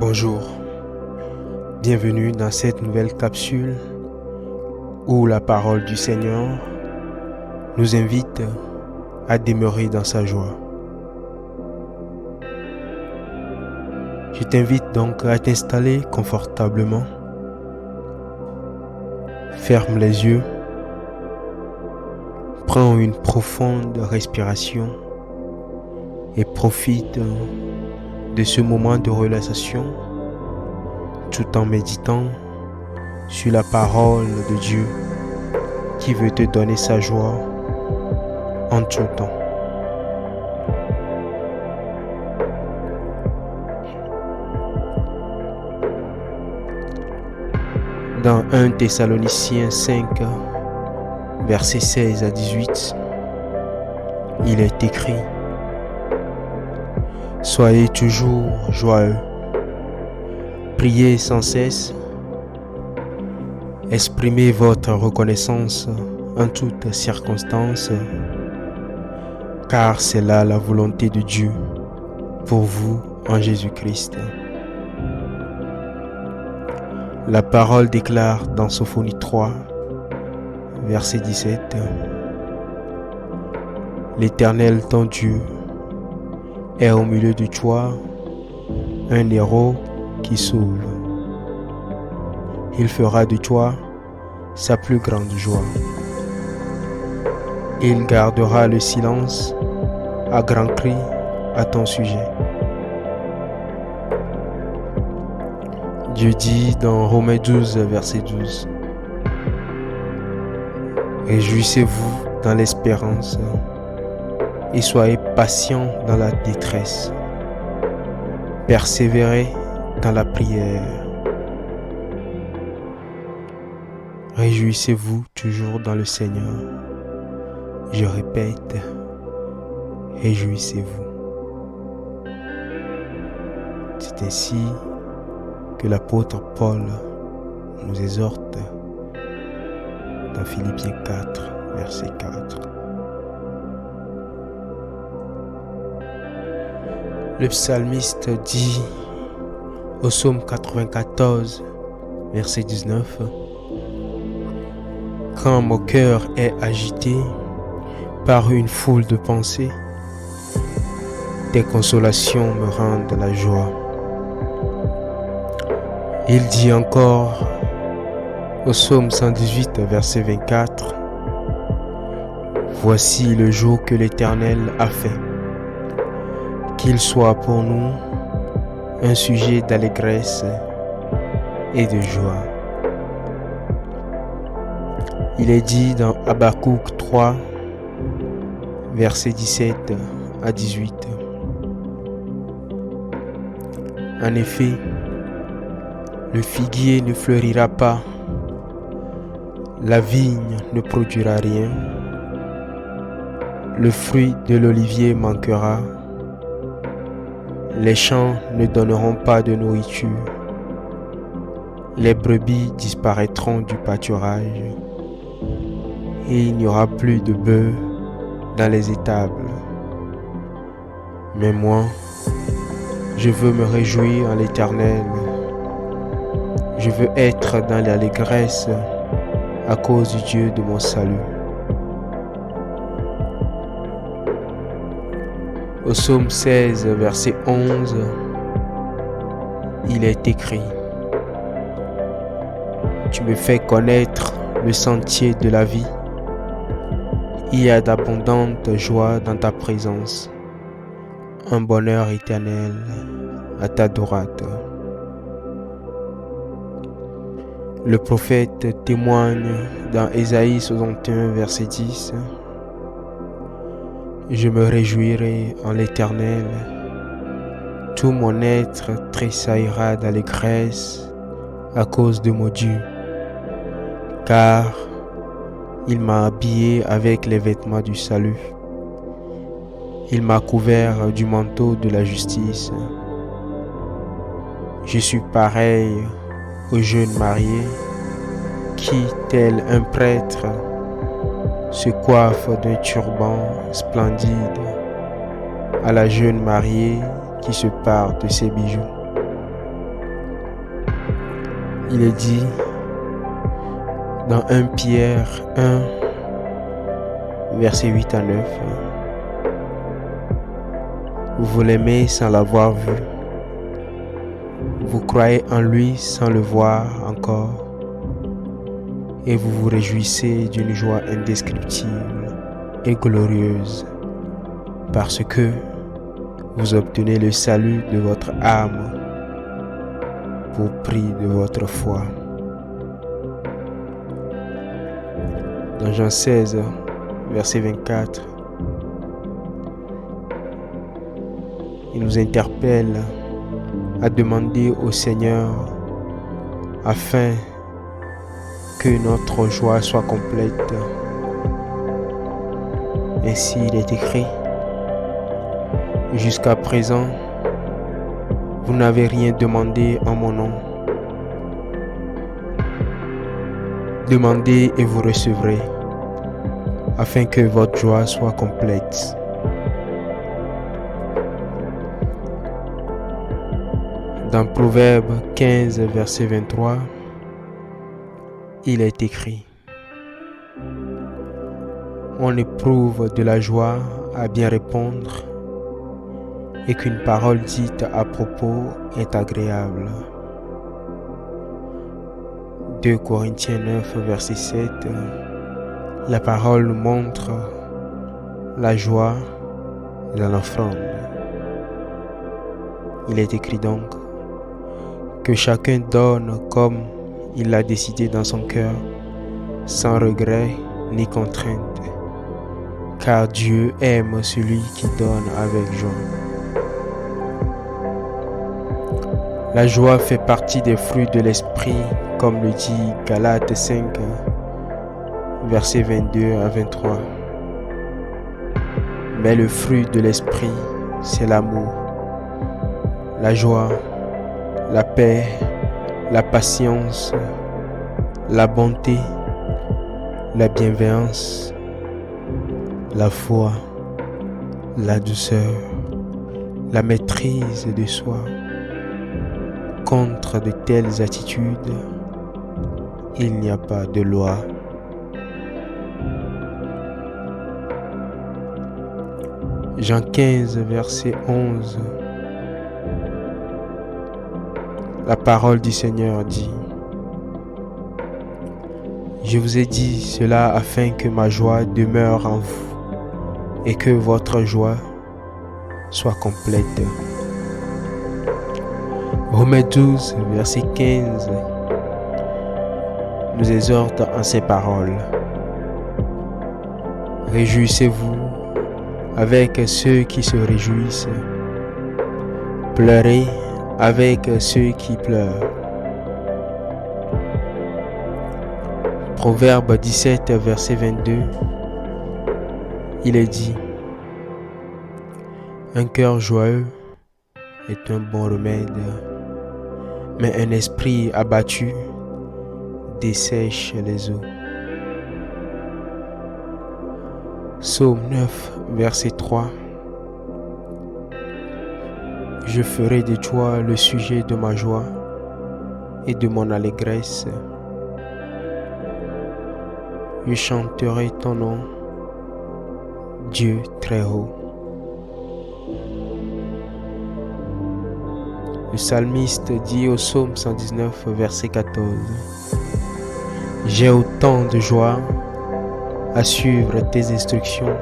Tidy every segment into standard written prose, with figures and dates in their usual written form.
Bonjour, bienvenue dans cette nouvelle capsule où la parole du Seigneur nous invite à demeurer dans sa joie. Je t'invite donc à t'installer confortablement. Ferme les yeux. Prends une profonde respiration et profite de ce moment de relaxation tout en méditant sur la parole de Dieu qui veut te donner sa joie en tout temps. Dans 1 Thessaloniciens 5, versets 16 à 18, il est écrit: Soyez toujours joyeux, priez sans cesse, exprimez votre reconnaissance en toutes circonstances, car c'est là la volonté de Dieu pour vous en Jésus-Christ. La parole déclare dans Sophonie 3, verset 17, L'Éternel ton Dieu est au milieu de toi un héros qui sauve. Il fera de toi sa plus grande joie. Il gardera le silence à grands cris à ton sujet. Dieu dit dans Romains 12, verset 12, Réjouissez-vous dans l'espérance et soyez patients dans la détresse. Persévérez dans la prière. Réjouissez-vous toujours dans le Seigneur. Je répète, réjouissez-vous. C'est ainsi que l'apôtre Paul nous exhorte dans Philippiens 4, verset 4. Le psalmiste dit au psaume 94, verset 19, Quand mon cœur est agité par une foule de pensées, tes consolations me rendent la joie. Il dit encore au psaume 118, verset 24, Voici le jour que l'Éternel a fait. Qu'il soit pour nous un sujet d'allégresse et de joie. Il est dit dans Habakkuk 3, versets 17 à 18. En effet, le figuier ne fleurira pas, la vigne ne produira rien, le fruit de l'olivier manquera, les champs ne donneront pas de nourriture, les brebis disparaîtront du pâturage, et il n'y aura plus de bœufs dans les étables. Mais moi, je veux me réjouir en l'Éternel. Je veux être dans l'allégresse à cause du Dieu de mon salut. Au psaume 16, verset 11, il est écrit: Tu me fais connaître le sentier de la vie. Il y a d'abondantes joies dans ta présence, un bonheur éternel à ta droite. Le prophète témoigne dans Ésaïe 61, verset 10, Je me réjouirai en l'Éternel, tout mon être tressaillera d'allégresse à cause de mon Dieu, car il m'a habillé avec les vêtements du salut, il m'a couvert du manteau de la justice. Je suis pareil au jeune marié qui, tel un prêtre, se coiffe d'un turban splendide à la jeune mariée qui se pare de ses bijoux. Il est dit dans 1 Pierre 1, versets 8 à 9, vous l'aimez sans l'avoir vu, vous croyez en lui sans le voir encore, et vous vous réjouissez d'une joie indescriptible et glorieuse, parce que vous obtenez le salut de votre âme pour prix de votre foi. Dans Jean 16, verset 24, il nous interpelle à demander au Seigneur afin que notre joie soit complète. Ainsi il est écrit: jusqu'à présent, vous n'avez rien demandé en mon nom. Demandez et vous recevrez, afin que votre joie soit complète. Dans Proverbe 15, verset 23, il est écrit: on éprouve de la joie à bien répondre, et qu'une parole dite à propos est agréable. 2 Corinthiens 9, verset 7, la parole nous montre la joie dans l'offrande. Il est écrit donc que chacun donne comme il l'a décidé dans son cœur, sans regret ni contrainte, car Dieu aime celui qui donne avec joie. La joie fait partie des fruits de l'esprit, comme le dit Galates 5, versets 22 à 23. Mais le fruit de l'esprit, c'est l'amour, la joie, la paix, la patience, la bonté, la bienveillance, la foi, la douceur, la maîtrise de soi. Contre de telles attitudes, il n'y a pas de loi. Jean 15, verset 11. La parole du Seigneur dit: je vous ai dit cela afin que ma joie demeure en vous et que votre joie soit complète. Romains 12, verset 15 nous exhorte en ces paroles: réjouissez-vous avec ceux qui se réjouissent, pleurez avec ceux qui pleurent. Proverbe 17, verset 22, il est dit: un cœur joyeux est un bon remède, mais un esprit abattu dessèche les eaux. Psaume 9, verset 3. Je ferai de toi le sujet de ma joie et de mon allégresse. Je chanterai ton nom, Dieu très haut. Le psalmiste dit au psaume 119, verset 14, j'ai autant de joie à suivre tes instructions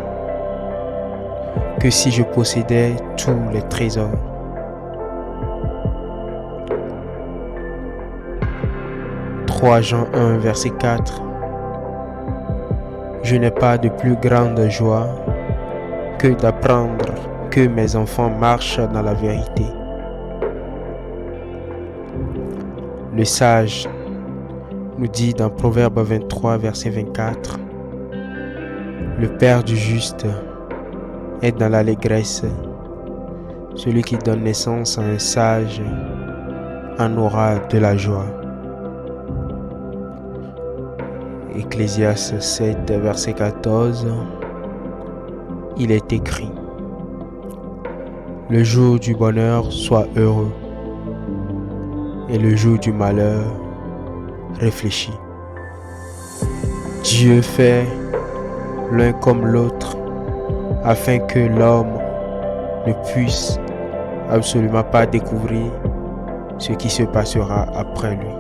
que si je possédais tous les trésors. « 3 Jean 1, verset 4. Je n'ai pas de plus grande joie que d'apprendre que mes enfants marchent dans la vérité. Le sage nous dit dans Proverbe 23, verset 24, le Père du juste est dans l'allégresse. Celui qui donne naissance à un sage en aura de la joie. Ecclésiaste 7, verset 14, il est écrit: le jour du bonheur soit heureux, et le jour du malheur réfléchis. Dieu fait l'un comme l'autre afin que l'homme ne puisse absolument pas découvrir ce qui se passera après lui.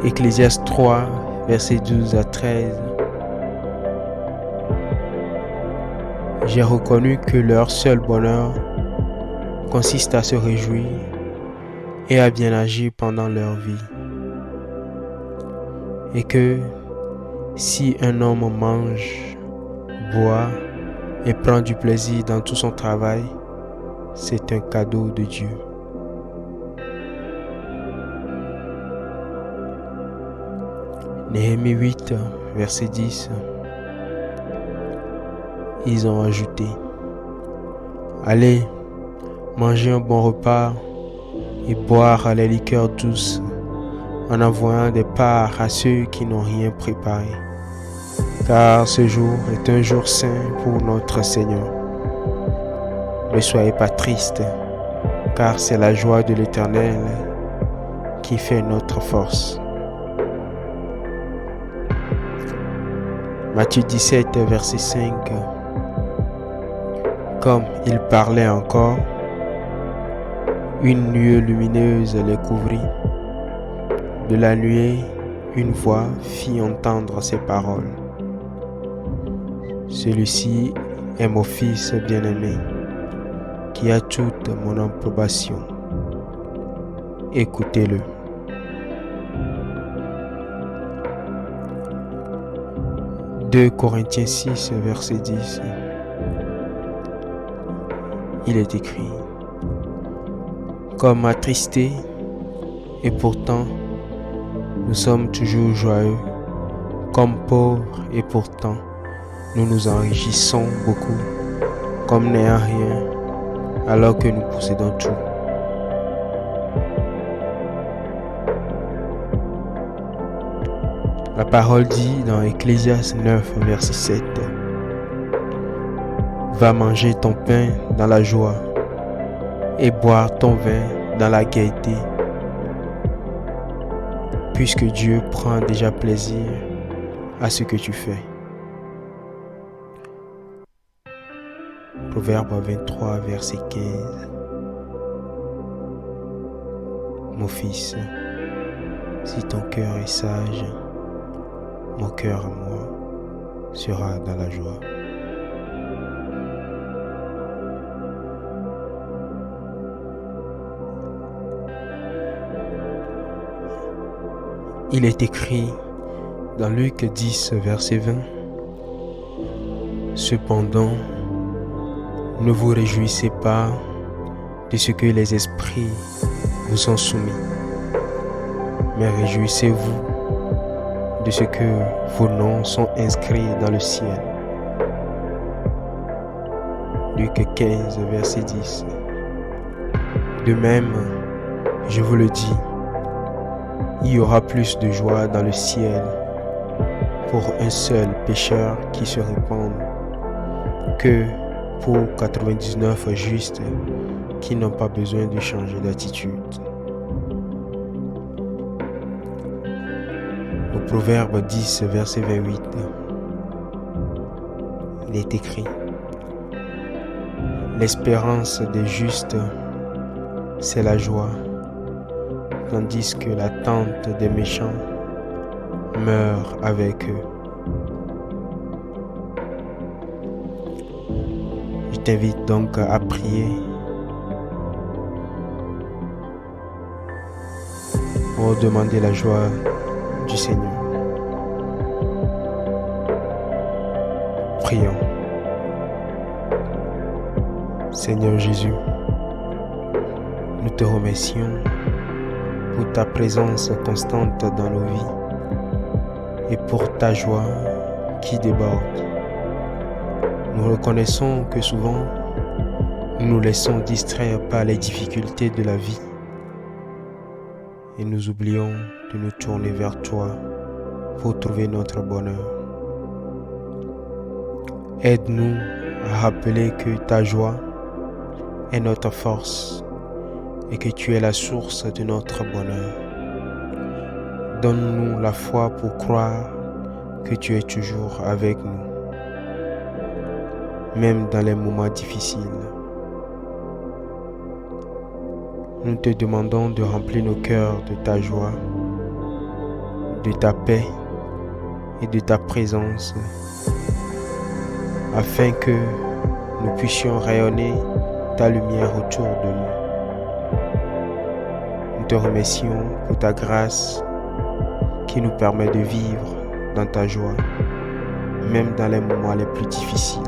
Ecclésiaste 3, versets 12 à 13. J'ai reconnu que leur seul bonheur consiste à se réjouir et à bien agir pendant leur vie. Et que si un homme mange, boit et prend du plaisir dans tout son travail, c'est un cadeau de Dieu. Néhémie 8, verset 10. Ils ont ajouté: allez, manger un bon repas et boire les liqueurs douces en envoyant des parts à ceux qui n'ont rien préparé. Car ce jour est un jour saint pour notre Seigneur. Ne soyez pas tristes, car c'est la joie de l'Éternel qui fait notre force. Matthieu 17, verset 5. Comme il parlait encore, une nuée lumineuse les couvrit. De la nuée, une voix fit entendre ces paroles. Celui-ci est mon fils bien-aimé, qui a toute mon approbation. Écoutez-le. « 2 Corinthiens 6, verset 10. Il est écrit: comme attristés, et pourtant nous sommes toujours joyeux, comme pauvres, et pourtant nous nous enrichissons beaucoup, comme n'ayant rien, alors que nous possédons tout. » La parole dit dans Ecclésiaste 9, verset 7. Va manger ton pain dans la joie et boire ton vin dans la gaieté, puisque Dieu prend déjà plaisir à ce que tu fais. Proverbe 23, verset 15. Mon fils, si ton cœur est sage, mon cœur à moi sera dans la joie. Il est écrit dans Luc 10, verset 20. Cependant, ne vous réjouissez pas de ce que les esprits vous sont soumis, mais réjouissez-vous de ce que vos noms sont inscrits dans le ciel. Luc 15, verset 10. De même, je vous le dis, il y aura plus de joie dans le ciel pour un seul pécheur qui se répand que pour 99 justes qui n'ont pas besoin de changer d'attitude. Au Proverbe 10, verset 28, il est écrit: l'espérance des justes, c'est la joie, tandis que l'attente des méchants meurt avec eux. Je t'invite donc à prier pour demander la joie du Seigneur. Prions. Seigneur Jésus, nous te remercions pour ta présence constante dans nos vies et pour ta joie qui déborde. Nous reconnaissons que souvent, nous nous laissons distraire par les difficultés de la vie et nous oublions de nous tourner vers toi pour trouver notre bonheur. Aide-nous à rappeler que ta joie est notre force et que tu es la source de notre bonheur. Donne-nous la foi pour croire que tu es toujours avec nous, même dans les moments difficiles. Nous te demandons de remplir nos cœurs de ta joie, de ta paix et de ta présence, afin que nous puissions rayonner ta lumière autour de nous. Nous te remercions pour ta grâce qui nous permet de vivre dans ta joie, même dans les moments les plus difficiles.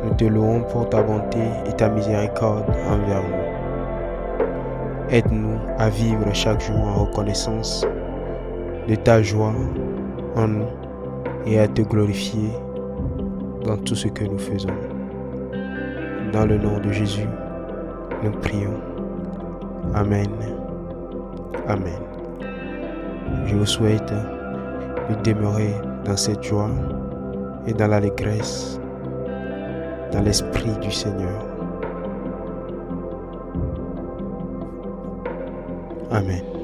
Nous te louons pour ta bonté et ta miséricorde envers nous. Aide-nous à vivre chaque jour en reconnaissance de ta joie en nous et à te glorifier dans tout ce que nous faisons. Dans le nom de Jésus, nous prions. Amen. Amen. Je vous souhaite de demeurer dans cette joie et dans l'allégresse, dans l'esprit du Seigneur. Amen.